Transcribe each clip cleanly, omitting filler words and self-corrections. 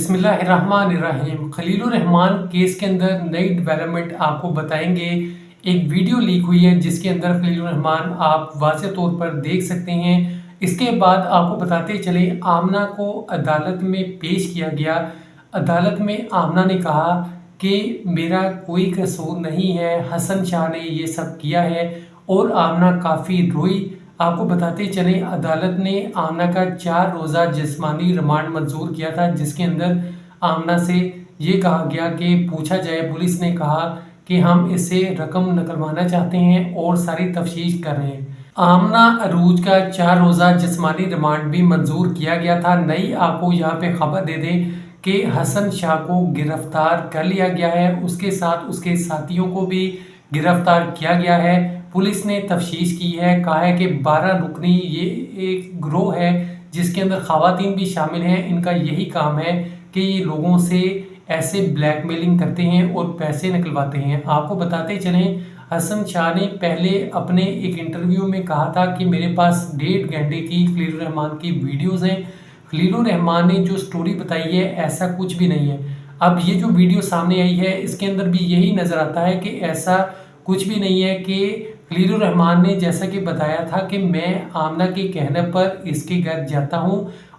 बिस्मिल्लाहिर्रहमानिर्रहीम। खलीलुर रहमान केस के अंदर नई डेवलपमेंट आपको बताएंगे। एक वीडियो लीक हुई है जिसके अंदर खलीलुर रहमान आप वाज़े तौर पर देख सकते हैं। इसके बाद आपको बताते चले आमना को अदालत में पेश किया गया। अदालत में आमना ने कहा कि मेरा कोई कसूर नहीं है, हसन शाह ने ये सब किया है और आमना काफ़ी रोई। आपको बताते चले अदालत ने आमना का 4 रोज़ा जिस्मानी रिमांड मंजूर किया था, जिसके अंदर आमना से ये कहा गया कि पूछा जाए। पुलिस ने कहा कि हम इससे रकम निकलवाना चाहते हैं और सारी तफ्तीश कर रहे हैं। आमना अरूज का 4 रोज़ा जिस्मानी रिमांड भी मंजूर किया गया था। नई आपको यहाँ पे खबर दे दें कि हसन शाह को गिरफ्तार कर लिया गया है, उसके साथ उसके साथियों को भी गिरफ्तार किया गया है। पुलिस ने तफ्तीश की है, कहा है कि 12 रुकनी ये एक गिरोह है जिसके अंदर ख़वातीन भी शामिल हैं। इनका यही काम है कि ये लोगों से ऐसे ब्लैकमेलिंग करते हैं और पैसे निकलवाते हैं। आपको बताते चलें हसन शाह ने पहले अपने एक इंटरव्यू में कहा था कि मेरे पास 1.5 घंटे की खलीलुर रहमान की वीडियोस हैं। खलीलुर रहमान ने जो स्टोरी बताई है ऐसा कुछ भी नहीं है। अब ये जो वीडियो सामने आई है इसके अंदर भी यही नज़र आता है कि ऐसा कुछ भी नहीं है कि खलीलुर रहमान ने जैसा कि बताया था कि मैं आमना के कहने पर इसके घर जाता हूँ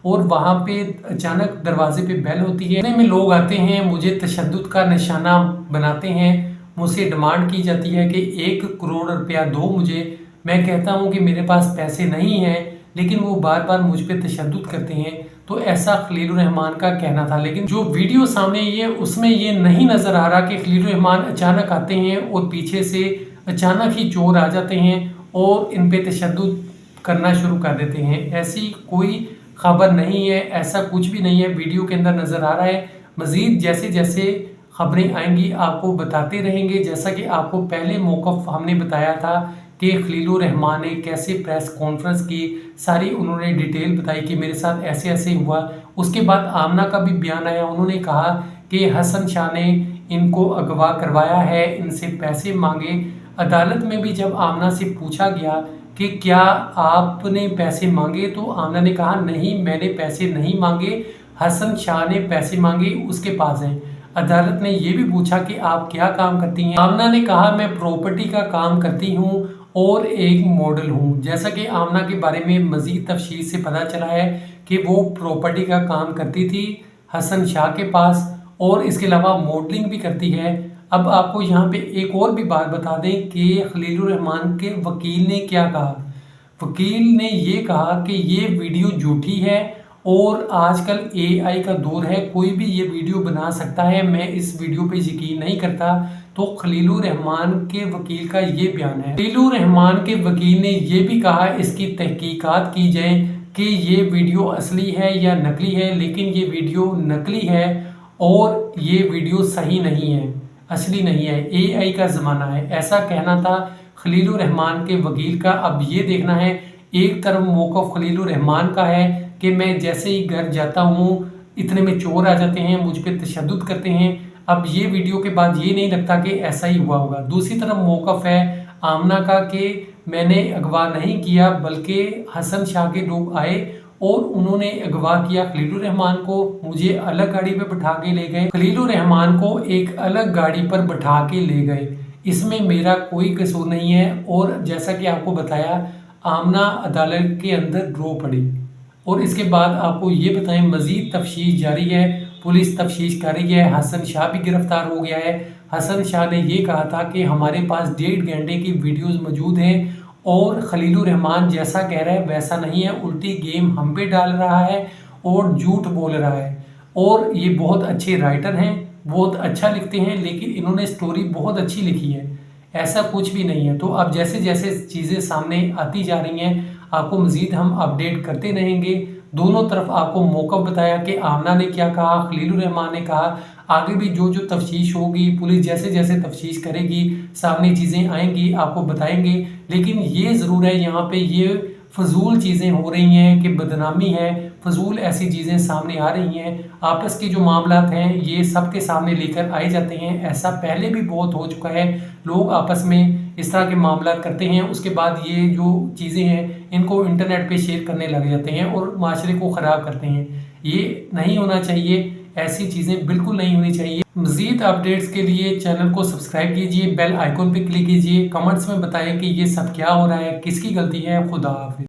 और वहाँ पे अचानक दरवाजे पे बेल होती है, इतने में लोग आते हैं, मुझे तशद्दुद का निशाना बनाते हैं, मुझसे डिमांड की जाती है कि 1 करोड़ रुपया दो मुझे। मैं कहता हूँ कि मेरे पास पैसे नहीं हैं, लेकिन वो बार बार मुझ पर तशद्दुद करते हैं। तो ऐसा खलीलुर रहमान का कहना था। लेकिन जो वीडियो सामने आई है उसमें ये नहीं नज़र आ रहा कि खलीलुर रहमान अचानक आते हैं और पीछे से अचानक ही चोर आ जाते हैं और इन पे तशद्दुद करना शुरू कर देते हैं। ऐसी कोई खबर नहीं है, ऐसा कुछ भी नहीं है, वीडियो के अंदर नज़र आ रहा है। मज़ीद जैसे जैसे खबरें आएंगी आपको बताते रहेंगे। जैसा कि आपको पहले मौक़िफ़ हमने बताया था कि खलीलुर रहमान ने कैसे प्रेस कॉन्फ्रेंस की, सारी उन्होंने डिटेल बताई कि मेरे साथ ऐसे ऐसे हुआ। उसके बाद आमना का भी बयान आया, उन्होंने कहा कि हसन शाह ने इनको अगवा करवाया है, इनसे पैसे मांगे। अदालत में भी जब आमना से पूछा गया कि क्या आपने पैसे मांगे, तो आमना ने कहा नहीं, मैंने पैसे नहीं मांगे, हसन शाह ने पैसे मांगे, उसके पास हैं। अदालत ने यह भी पूछा कि आप क्या काम करती हैं। आमना ने कहा मैं प्रॉपर्टी का काम करती हूं और एक मॉडल हूं। जैसा कि आमना के बारे में मज़ीद तफसील से पता चला है कि वो प्रॉपर्टी का काम करती थी हसन शाह के पास और इसके अलावा मॉडलिंग भी करती है। अब आपको यहाँ पे एक और भी बात बता दें कि खलीलुर रहमान के वकील ने क्या कहा। वकील ने ये कहा कि ये वीडियो झूठी है और आजकल AI का दौर है, कोई भी ये वीडियो बना सकता है, मैं इस वीडियो पे यकीन नहीं करता। तो खलीलुर रहमान के वकील का ये बयान है। खलीलुर रहमान के वकील ने ये भी कहा इसकी तहकीकात की जाए कि ये वीडियो असली है या नकली है, लेकिन ये वीडियो नकली है और ये वीडियो सही नहीं है, असली नहीं है, AI का ज़माना है, ऐसा कहना था खलीलुर रहमान के वकील का। अब ये देखना है, एक तरफ मौक़िफ़ खलीलुर रहमान का है कि मैं जैसे ही घर जाता हूँ इतने में चोर आ जाते हैं, मुझ पर तशद्दुद करते हैं। अब ये वीडियो के बाद ये नहीं लगता कि ऐसा ही हुआ होगा। दूसरी तरफ मौक़िफ़ है आमना का कि मैंने अगवा नहीं किया, बल्कि हसन शाह के लोग आए और उन्होंने अगवा किया खलीलुर रहमान को, मुझे अलग गाड़ी पर बैठा के ले गए, खलीलुर रहमान को एक अलग गाड़ी पर बैठा के ले गए, इसमें मेरा कोई कसूर नहीं है। और जैसा कि आपको बताया आमना अदालत के अंदर रो पड़ी। और इसके बाद आपको ये बताएं मज़ीद तफ्तीश जारी है, पुलिस तफ्तीश कर रही है। हसन शाह भी गिरफ्तार हो गया है। हसन शाह ने ये कहा था कि हमारे पास 1.5 घंटे की वीडियोस मौजूद हैं और खलीलुर रहमान जैसा कह रहा है वैसा नहीं है, उल्टी गेम हम पे डाल रहा है और झूठ बोल रहा है। और ये बहुत अच्छे राइटर हैं, बहुत अच्छा लिखते हैं, लेकिन इन्होंने स्टोरी बहुत अच्छी लिखी है, ऐसा कुछ भी नहीं है। तो अब जैसे जैसे चीज़ें सामने आती जा रही हैं आपको मज़ीद हम अपडेट करते रहेंगे। दोनों तरफ आपको मौका बताया कि आमना ने क्या कहा, खलीलुर रहमान ने कहा। आगे भी जो जो तफ्तीश होगी, पुलिस जैसे जैसे तफ्तीश करेगी, सामने चीज़ें आएंगी, आपको बताएंगे। लेकिन ये ज़रूर है यहाँ पे ये फजूल चीज़ें हो रही हैं कि बदनामी है, फजूल ऐसी चीज़ें सामने आ रही हैं। आपस के जो मामलात हैं ये सबके सामने लेकर आए जाते हैं। ऐसा पहले भी बहुत हो चुका है, लोग आपस में इस तरह के मामला करते हैं, उसके बाद ये जो चीज़ें हैं इनको इंटरनेट पे शेयर करने लग जाते हैं और माशरे को ख़राब करते हैं। ये नहीं होना चाहिए। ऐसी चीज़ें बिल्कुल नहीं होनी चाहिए। मज़ीद अपडेट्स के लिए चैनल को सब्सक्राइब कीजिए, बेल आइकॉन पे क्लिक कीजिए, कमेंट्स में बताएं कि ये सब क्या हो रहा है, किसकी गलती है। खुदा हाफिज़।